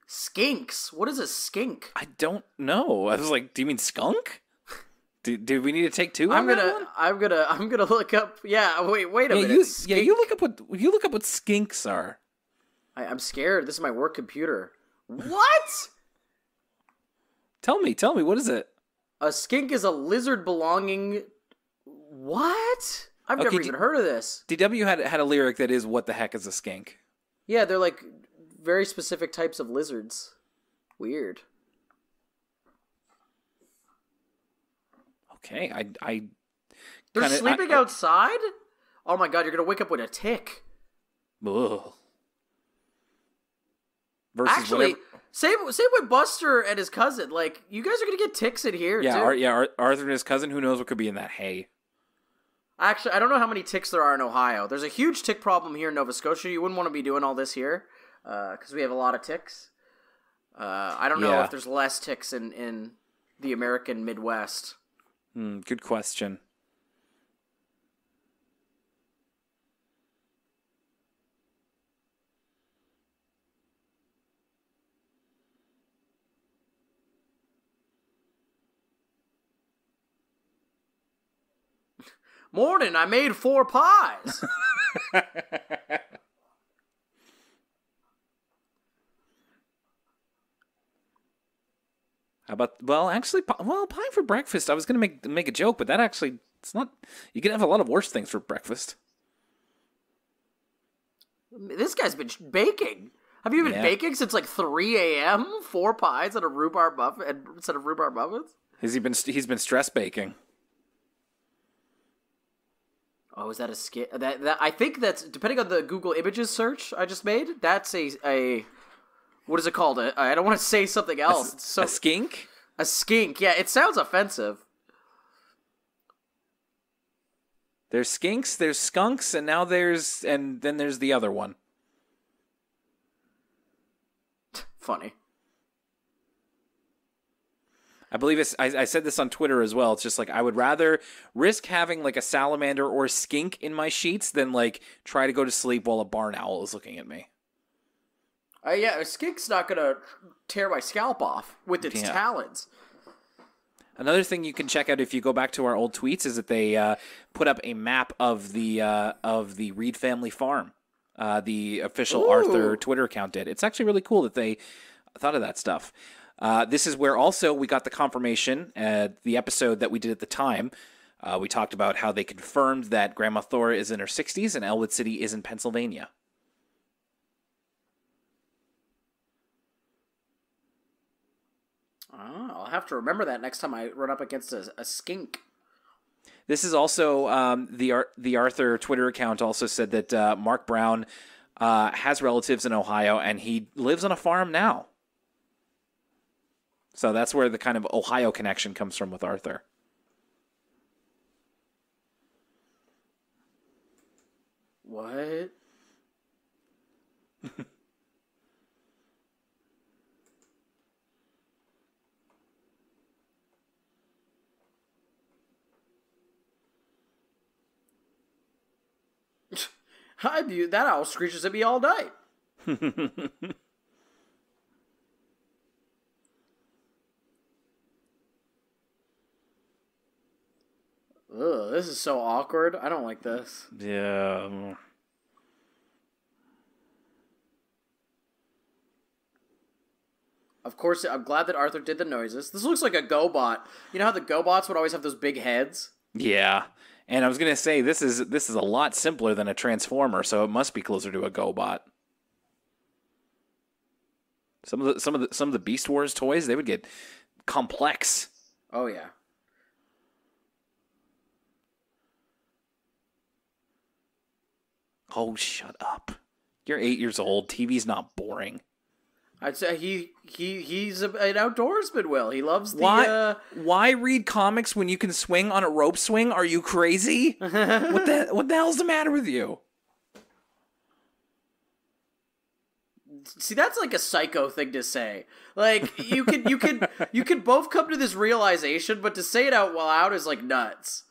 Skinks? What is a skink? I don't know. I was like, do you mean skunk? Do we need to take two? I'm gonna look up. Yeah, wait a minute. You look up what skinks are. I'm scared. This is my work computer. What? Tell me, what is it? A skink is a lizard belonging. What? I've never even heard of this. DW had a lyric that is, "What the heck is a skink?" Yeah, they're like very specific types of lizards. Weird. Okay, They're sleeping outside? Oh my god, you're gonna wake up with a tick. Ugh. Actually, same with Buster and his cousin. Like, you guys are gonna get ticks in here, too. Arthur and his cousin, who knows what could be in that hay. Actually, I don't know how many ticks there are in Ohio. There's a huge tick problem here in Nova Scotia. You wouldn't want to be doing all this here, because we have a lot of ticks. I don't know if there's less ticks in the American Midwest. Good question. Morning, I made 4 pies. How about, pie for breakfast. I was going to make a joke, but that actually, it's not, you can have a lot of worse things for breakfast. This guy's been baking. Have you been baking since like 3 a.m.? 4 pies and a rhubarb muffin instead of rhubarb muffins? He's been stress baking. Oh, is that a skit? That I think that's, depending on the Google Images search I just made, that's a what is it called? I don't want to say something else. A skink? A skink. Yeah, it sounds offensive. There's skinks, there's skunks, and then there's the other one. Funny. I believe I said this on Twitter as well. It's just like I would rather risk having like a salamander or a skink in my sheets than like try to go to sleep while a barn owl is looking at me. Yeah, a skink's not gonna tear my scalp off with its talons. Another thing you can check out if you go back to our old tweets is that they put up a map of the Reed family farm. The official Arthur Twitter account did. It's actually really cool that they thought of that stuff. This is where also we got the confirmation, the episode that we did at the time. We talked about how they confirmed that Grandma Thora is in her 60s and Elwood City is in Pennsylvania. Oh, I'll have to remember that next time I run up against a skink. This is also the Arthur Twitter account also said that Mark Brown has relatives in Ohio and he lives on a farm now. So that's where the kind of Ohio connection comes from with Arthur. What? That owl screeches at me all night. Ugh, this is so awkward. I don't like this. Yeah. Of course, I'm glad that Arthur did the noises. This looks like a GoBot. You know how the GoBots would always have those big heads? Yeah. And I was gonna say this is a lot simpler than a Transformer, so it must be closer to a GoBot. Some of the Beast Wars toys, they would get complex. Oh yeah. Oh, shut up! You're 8 years old. TV's not boring. I'd say he's an outdoorsman. Will he loves the Why read comics when you can swing on a rope swing? Are you crazy? What the hell's the matter with you? See, that's like a psycho thing to say. Like you could both come to this realization, but to say it out loud is like nuts.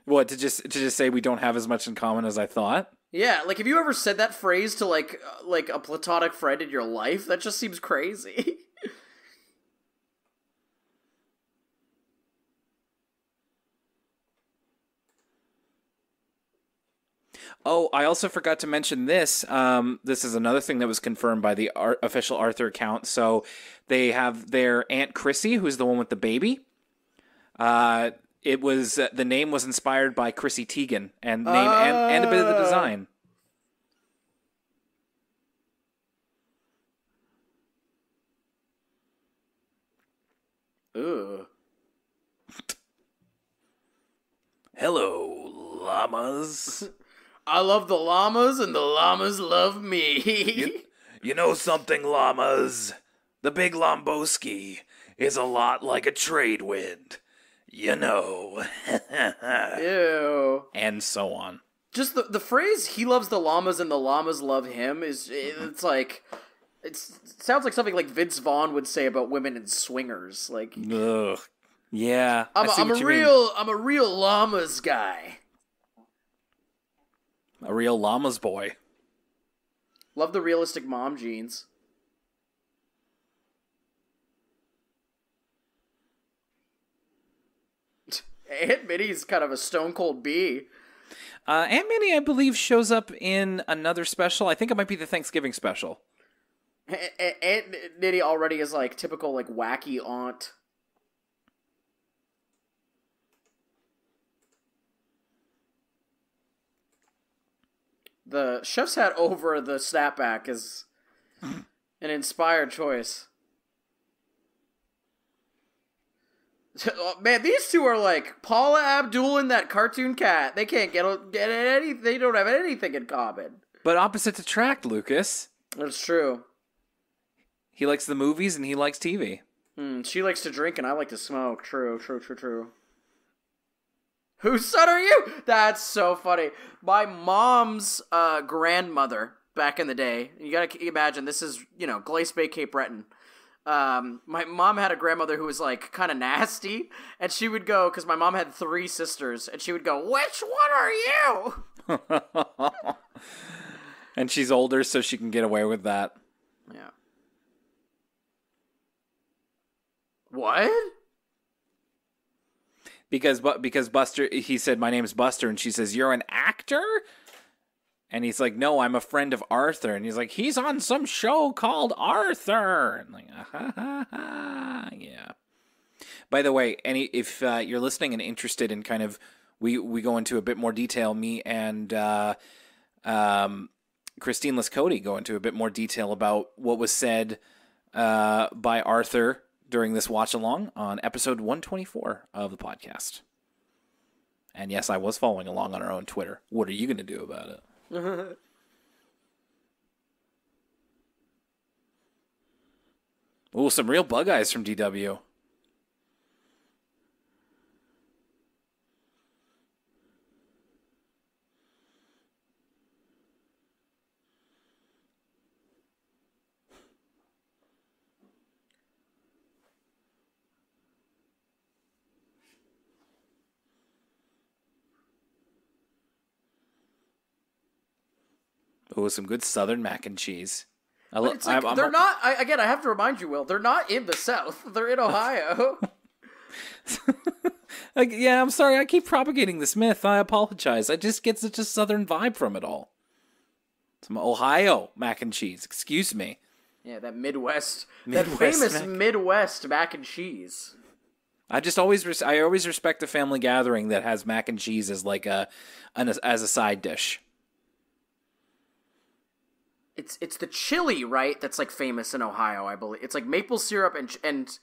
What, to just say we don't have as much in common as I thought? Yeah, like have you ever said that phrase to like a platonic friend in your life? That just seems crazy. Oh, I also forgot to mention this. This is another thing that was confirmed by the official Arthur account. So they have their Aunt Chrissy, who's the one with the baby. It was the name was inspired by Chrissy Teigen, and name and a bit of the design. Ugh. Hello, llamas. I love the llamas, and the llamas love me. You know something, llamas? The Big Lomboski is a lot like a trade wind. You know. Ew. And so on. Just the phrase "he loves the llamas and the llamas love him" it's like it sounds like something like Vince Vaughn would say about women in swingers. Like, ugh. Yeah. I'm a real llamas guy. A real llama's boy. Love the realistic mom jeans. Aunt Minnie's kind of a stone cold bee. Aunt Minnie, I believe, shows up in another special. I think it might be the Thanksgiving special. Aunt Minnie already is like typical like wacky aunt. The chef's hat over the snapback is an inspired choice. Oh, man, these two are like Paula Abdul and that cartoon cat. They can't get any. They don't have anything in common. But opposites attract, Lucas. That's true. He likes the movies and he likes TV. She likes to drink and I like to smoke. True. Whose son are you? That's so funny. My mom's grandmother back in the day. You gotta imagine this is Glace Bay, Cape Breton. My mom had a grandmother who was like kind of nasty, and she would go because my mom had 3 sisters, and she would go, "Which one are you?" And she's older, so she can get away with that. Yeah. What? Because Buster, he said, "My name's Buster," and she says, "You're an actor?" And he's like, "No, I'm a friend of Arthur." And he's like, "He's on some show called Arthur." And like, yeah. By the way, if you're listening and interested in kind of, we go into a bit more detail. Me and Christine Lascote go into a bit more detail about what was said by Arthur during this watch along on episode 124 of the podcast. And yes, I was following along on our own Twitter. What are you going to do about it? Ooh, some real bug eyes from DW. Oh, some good Southern mac and cheese. But it's like, they're not, again, I have to remind you, Will, they're not in the South. They're in Ohio. Yeah, I'm sorry. I keep propagating this myth. I apologize. I just get such a Southern vibe from it all. Some Ohio mac and cheese. Excuse me. Yeah, that Midwest that famous Midwest mac and cheese. I always respect a family gathering that has mac and cheese as like as a side dish. It's the chili, right? That's like famous in Ohio, I believe. It's like maple syrup and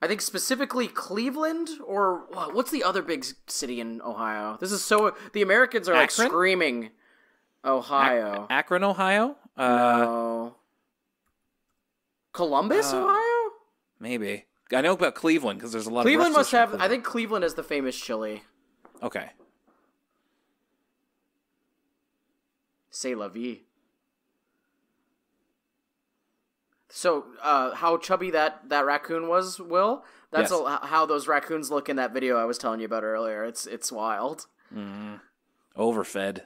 I think specifically Cleveland, or what's the other big city in Ohio? This is so the Americans are like screaming Ohio. Akron, Ohio? No. Columbus, Ohio? Maybe. I know about Cleveland because there's a lot Cleveland of must have. I think Cleveland has the famous chili. Okay. C'est la vie. So, how chubby that raccoon was, Will? That's yes. How those raccoons look in that video I was telling you about earlier. It's wild. Mm-hmm. Overfed.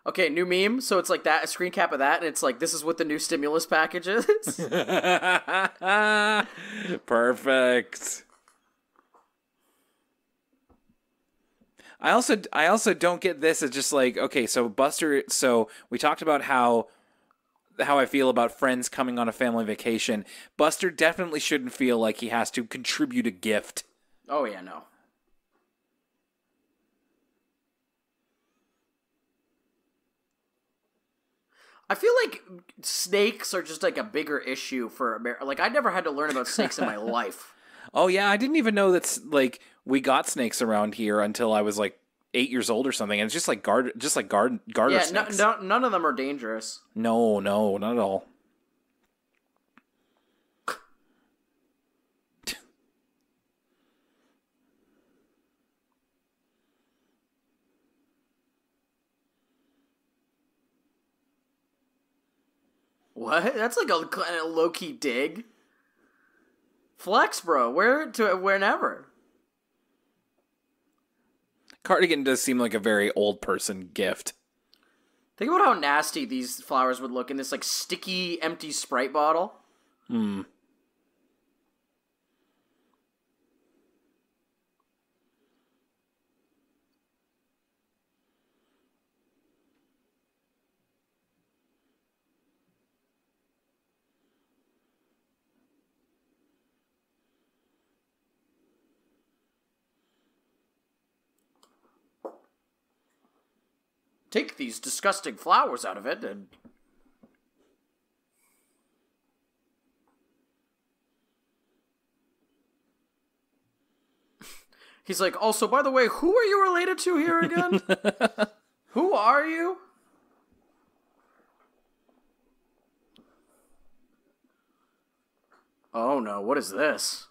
Okay, new meme. So it's like that, a screen cap of that, and it's like, this is what the new stimulus package is. Perfect. I also don't get this. It's just like, okay, so Buster, so we talked about how I feel about friends coming on a family vacation. Buster definitely shouldn't feel like he has to contribute a gift. Oh yeah, no. I feel like snakes are just like a bigger issue for America. Like, I never had to learn about snakes in my life. Oh yeah, I didn't even know that's like we got snakes around here until I was like 8 years old or something, and it's just like garter snakes. Yeah, none of them are dangerous. No, not at all. What? That's like a kind of low-key dig. Flex, bro. Whenever. Cardigan does seem like a very old person gift. Think about how nasty these flowers would look in this like sticky, empty Sprite bottle. Hmm. Take these disgusting flowers out of it and... He's like, also, by the way, who are you related to here again? Who are you? Oh no, what is this?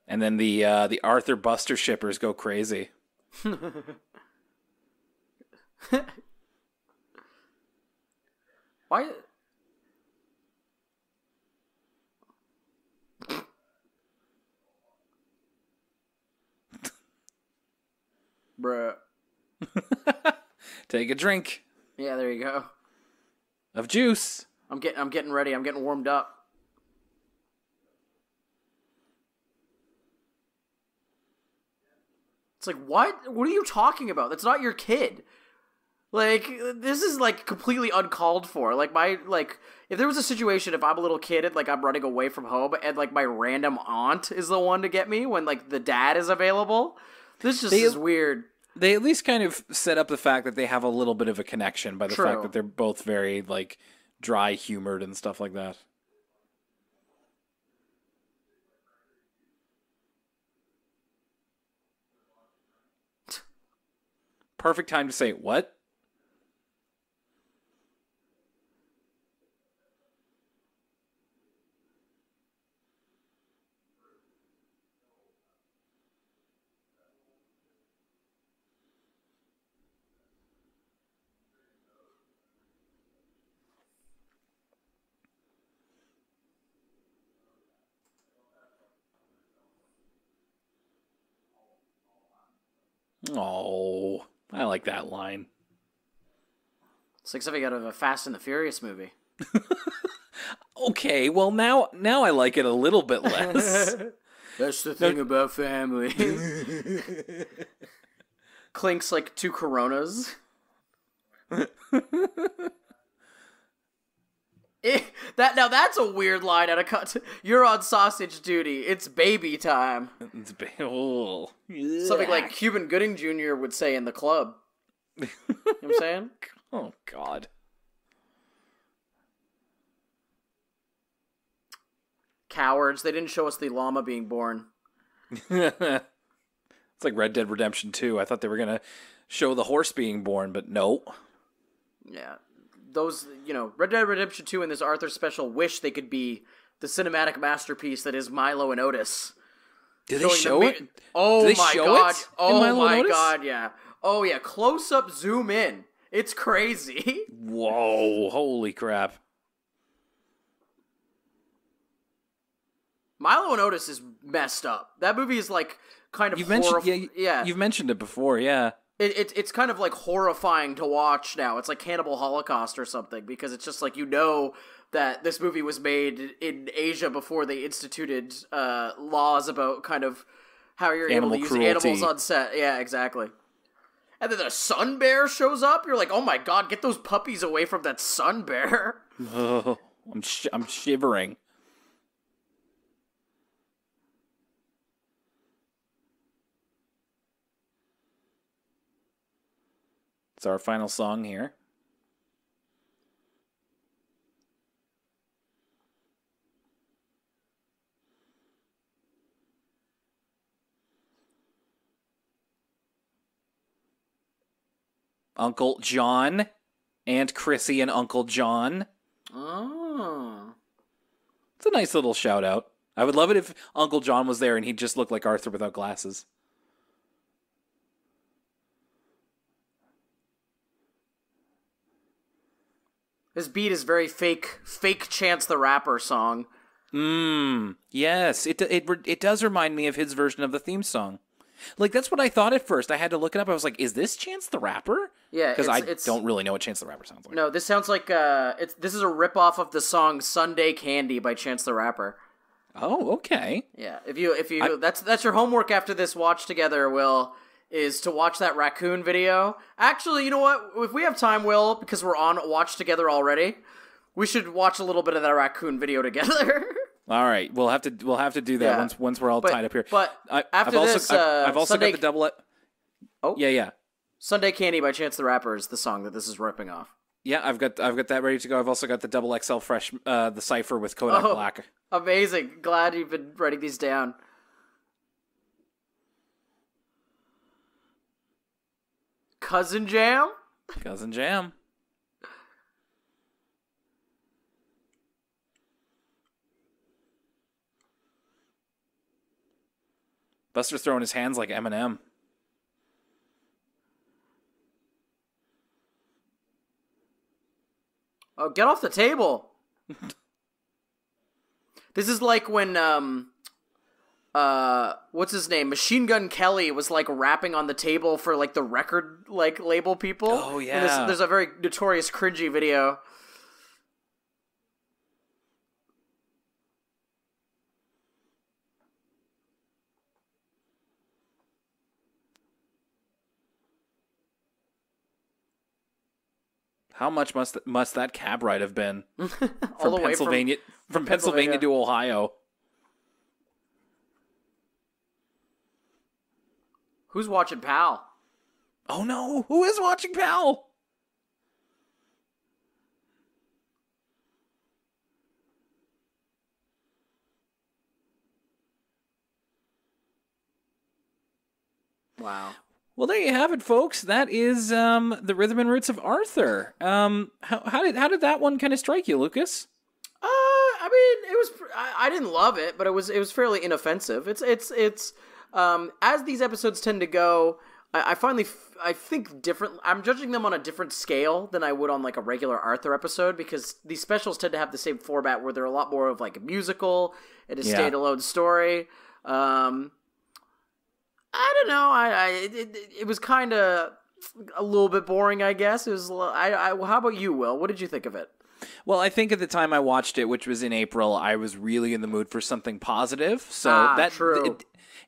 And then the Arthur Buster shippers go crazy. Why? Bruh. Take a drink. Yeah, there you go. Of juice. I'm getting ready. I'm getting warmed up. It's like, what? What are you talking about? That's not your kid. Like, this is, like, completely uncalled for. Like, if there was a situation, if I'm a little kid and, like, I'm running away from home and, like, my random aunt is the one to get me when, like, the dad is available, this just is weird. They at least kind of set up the fact that they have a little bit of a connection by the fact that they're both very, like, dry-humored and stuff like that. Perfect time to say, what? Oh, I like that line. It's like something out of a Fast and the Furious movie. Okay, well now I like it a little bit less. That's the thing about family. Clinks like 2 Coronas. That's a weird line out of cut. You're on sausage duty. It's baby time. Something like Cuban Gooding Jr. would say in the club. You know what I'm saying? Oh, God. Cowards. They didn't show us the llama being born. It's like Red Dead Redemption 2. I thought they were going to show the horse being born, but no. Yeah. Those, Red Dead Redemption 2 and this Arthur special wish they could be the cinematic masterpiece that is Milo and Otis. Did they show it? Oh my God. Oh my God, yeah. Oh yeah, close up zoom in. It's crazy. Whoa, holy crap. Milo and Otis is messed up. That movie is like kind of You've mentioned it before, yeah. It's kind of like horrifying to watch now. It's like Cannibal Holocaust or something, because it's just like that this movie was made in Asia before they instituted laws about kind of how you're able to use animals on set. Yeah, exactly. And then the sun bear shows up. You're like, oh my God, get those puppies away from that sun bear. Oh, I'm shivering. It's our final song here. Uncle John, Aunt Chrissy and Uncle John. Oh. It's a nice little shout out. I would love it if Uncle John was there and he just looked like Arthur without glasses. This beat is very fake Chance the Rapper song. Yes, it does remind me of his version of the theme song. Like, that's what I thought at first. I had to look it up. I was like, is this Chance the Rapper? Yeah, because I don't really know what Chance the Rapper sounds like. No, this sounds like this is a ripoff of the song "Sunday Candy" by Chance the Rapper. Oh, okay. Yeah, if you that's your homework after this watch together, Will, is to watch that raccoon video. Actually, you know what? If we have time, Will, because we're on watch together already, we should watch a little bit of that raccoon video together. All right, we'll have to do that once we're all tied up here. But I've also got the double. Oh yeah. Sunday Candy by Chance the Rapper is the song that this is ripping off. Yeah, I've got that ready to go. I've also got the double XL fresh, the cipher with Kodak Black. Amazing! Glad you've been writing these down. Cousin Jam. Cousin Jam. Buster's throwing his hands like Eminem. Oh, get off the table. This is like when, what's his name? Machine Gun Kelly was like rapping on the table for like the record label people. Oh, yeah. And there's a very notorious cringy video. How much must that cab ride have been All the way from Pennsylvania to Ohio? Who's watching Pal? Oh no! Who is watching Pal? Wow. Well, there you have it, folks. That is the Rhythm and Roots of Arthur. How did that one kind of strike you, Lucas? I mean, it was. I didn't love it, but it was fairly inoffensive. It's as these episodes tend to go. I think different. I'm judging them on a different scale than I would on like a regular Arthur episode, because these specials tend to have the same format where they're a lot more of like a musical and a standalone story. I don't know. It was kind of a little bit boring, I guess. It was. How about you, Will? What did you think of it? Well, I think at the time I watched it, which was in April, I was really in the mood for something positive. So true.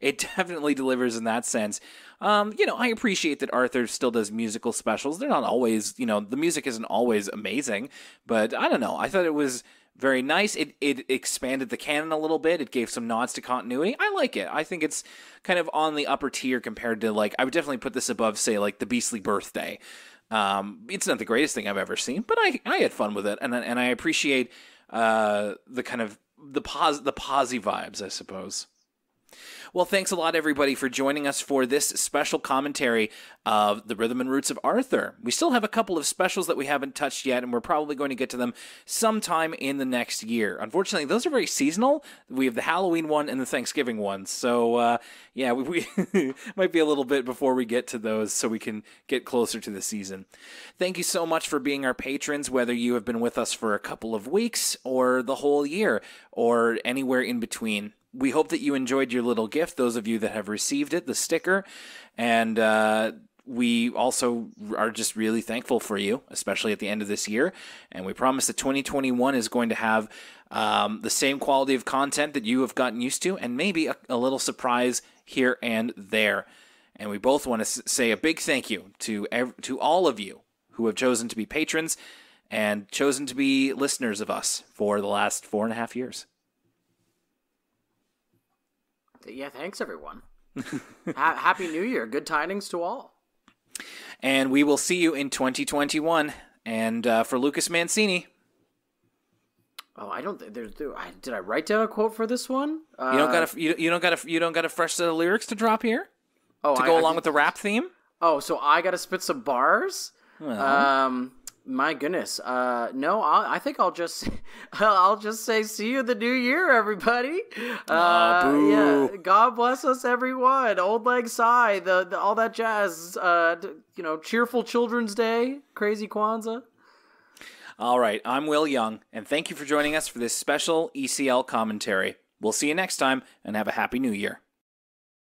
It definitely delivers in that sense. I appreciate that Arthur still does musical specials. They're not always, the music isn't always amazing, but I don't know. I thought it was very nice. It expanded the canon a little bit. It gave some nods to continuity. I like it. I think it's kind of on the upper tier compared to, like, I would definitely put this above, say, like, The Beastly Birthday. It's not the greatest thing I've ever seen, but I had fun with it, and I appreciate the kind of the posy vibes, I suppose. Well, thanks a lot, everybody, for joining us for this special commentary of The Rhythm and Roots of Arthur. We still have a couple of specials that we haven't touched yet, and we're probably going to get to them sometime in the next year. Unfortunately, those are very seasonal. We have the Halloween one and the Thanksgiving one. So, we might be a little bit before we get to those so we can get closer to the season. Thank you so much for being our patrons, whether you have been with us for a couple of weeks or the whole year or anywhere in between. We hope that you enjoyed your little gift, those of you that have received it, the sticker, and we also are just really thankful for you, especially at the end of this year, and we promise that 2021 is going to have the same quality of content that you have gotten used to, and maybe a little surprise here and there. And we both want to say a big thank you to all of you who have chosen to be patrons and chosen to be listeners of us for the last 4.5 years. Yeah, thanks, everyone. Happy New Year. Good tidings to all. And we will see you in 2021. And for Lucas Mancini. Oh, I don't. Did I write down a quote for this one? You don't got a fresh set of lyrics to drop here. Oh, to go along with the rap theme. Oh, so I got to spit some bars. Well. My goodness. No, I think I'll just say see you in the new year, everybody. Boo. Yeah, God bless us, everyone. Old Lang Syne, the all that jazz. Cheerful Children's Day, crazy Kwanzaa. All right, I'm Will Young, and thank you for joining us for this special ECL commentary. We'll see you next time, and have a happy new year.